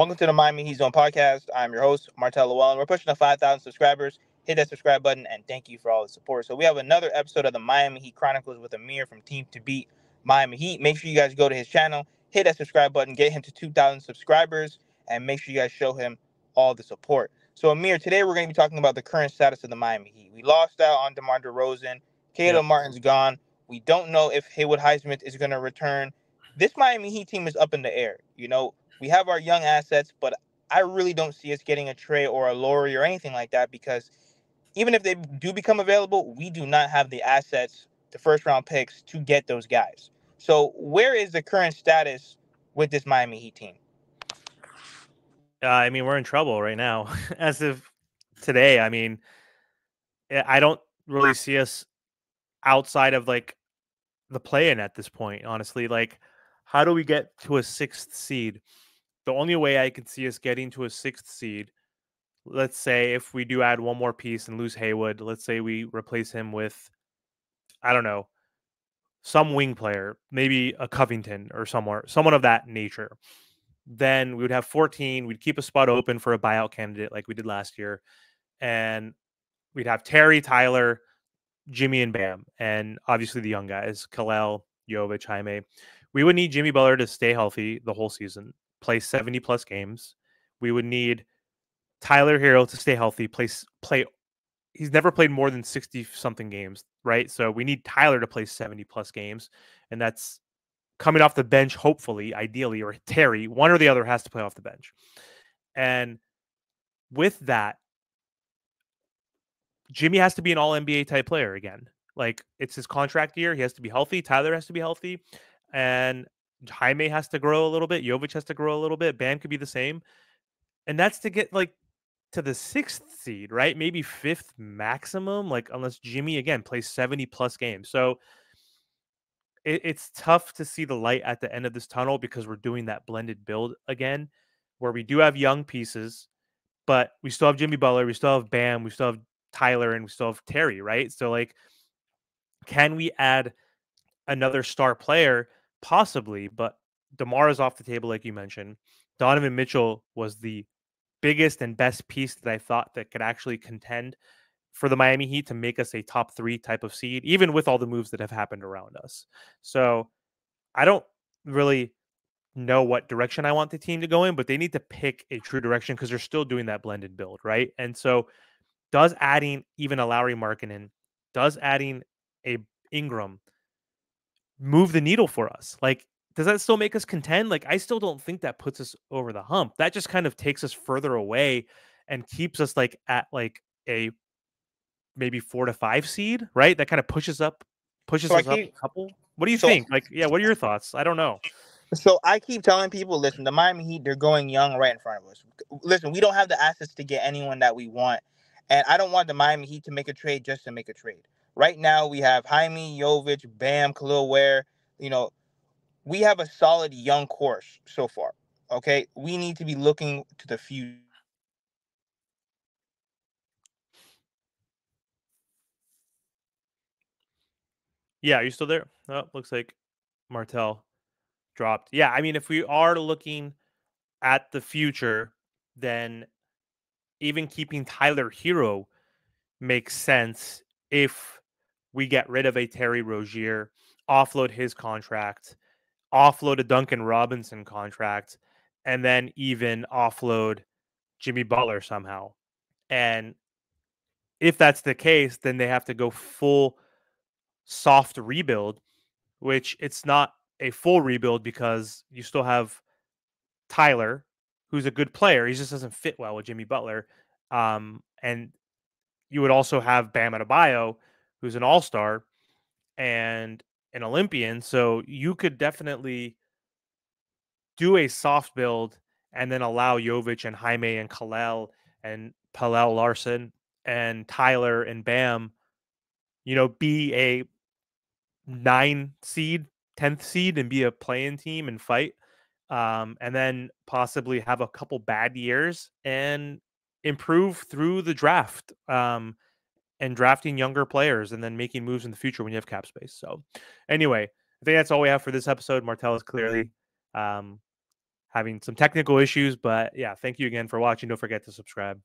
Welcome to the Miami Heat Zone podcast. I'm your host, Martel Llewellyn. We're pushing to 5,000 subscribers. Hit that subscribe button, and thank you for all the support. So we have another episode of the Miami Heat Chronicles with Amir from Team to Beat Miami Heat. Make sure you guys go to his channel, hit that subscribe button, get him to 2,000 subscribers, and make sure you guys show him all the support. So Amir, today we're going to be talking about the current status of the Miami Heat. We lost out on DeMar DeRozan. Caleb Martin's gone. We don't know if Haywood Highsmith is going to return. This Miami Heat team is up in the air. We have our young assets, but I really don't see us getting a Trey or a Laurie or anything like that because even if they do become available, we do not have the assets, the first round picks to get those guys. So where is the current status with this Miami Heat team? I mean, we're in trouble right now. As of today, I mean, I don't really see us outside of like the play-in at this point, honestly. Like, how do we get to a sixth seed? The only way I can see us getting to a sixth seed, let's say if we do add one more piece and lose Haywood, let's say we replace him with, I don't know, some wing player, maybe a Covington or someone of that nature. Then we would have 14. We'd keep a spot open for a buyout candidate like we did last year. And we'd have Terry, Tyler, Jimmy, and Bam. And obviously the young guys, Kalel, Jovic, Jaime. We would need Jimmy Butler to stay healthy the whole season, play 70-plus games. We would need Tyler Hero to stay healthy, play. He's never played more than 60-something games, right? So we need Tyler to play 70-plus games. And that's coming off the bench, hopefully, ideally, or Terry, one or the other has to play off the bench. And with that, Jimmy has to be an all-NBA type player again. Like, it's his contract year. He has to be healthy. Tyler has to be healthy. And Jaime has to grow a little bit. Jovic has to grow a little bit. Bam could be the same. And that's to get, like, to the sixth seed, right? Maybe fifth maximum, like, unless Jimmy, again, plays 70-plus games. So it's tough to see the light at the end of this tunnel because we're doing that blended build again, where we do have young pieces, but we still have Jimmy Butler, we still have Bam, we still have Tyler, and we still have Terry, right? So, like, can we add another star player? Possibly, but DeMar is off the table, like you mentioned. Donovan Mitchell was the biggest and best piece that I thought that could actually contend for the Miami Heat to make us a top 3 type of seed, even with all the moves that have happened around us. So I don't really know what direction I want the team to go in, but they need to pick a true direction because they're still doing that blended build, right? And so does adding even a Lauri Markkanen, does adding a Ingram move the needle for us? Like, does that still make us contend? Like, I still don't think that puts us over the hump. That just kind of takes us further away and keeps us like at like a maybe 4 to 5 seed, right? That kind of pushes So I us up keep a couple. What do you so think? Like, yeah, what are your thoughts? I don't know. so I keep telling people, listen, the Miami Heat, they're going young right in front of us. Listen, we don't have the assets to get anyone that we want. And I don't want the Miami Heat to make a trade just to make a trade. Right now we have Jaime, Jovic, Bam, Khalil Ware. You know, we have a solid young course so far. Okay, we need to be looking to the future. Yeah, are you still there? Oh, looks like Martel dropped. Yeah, I mean, if we are looking at the future, then even keeping Tyler Hero makes sense if we get rid of a Terry Rozier, offload his contract, offload a Duncan Robinson contract, and then even offload Jimmy Butler somehow. And if that's the case, then they have to go full soft rebuild, which it's not a full rebuild because you still have Tyler, who's a good player. He just doesn't fit well with Jimmy Butler. And you would also have Bam Adebayo, who's an all-star and an Olympian. So you could definitely do a soft build and then allow Jovic and Jaime and Kalel and Palel Larson and Tyler and Bam, be a 9 seed, 10th seed and be a playing team and fight. And then possibly have a couple bad years and improve through the draft. And drafting younger players and then making moves in the future when you have cap space. So anyway, I think that's all we have for this episode. Martell is clearly having some technical issues. But yeah, thank you again for watching. Don't forget to subscribe.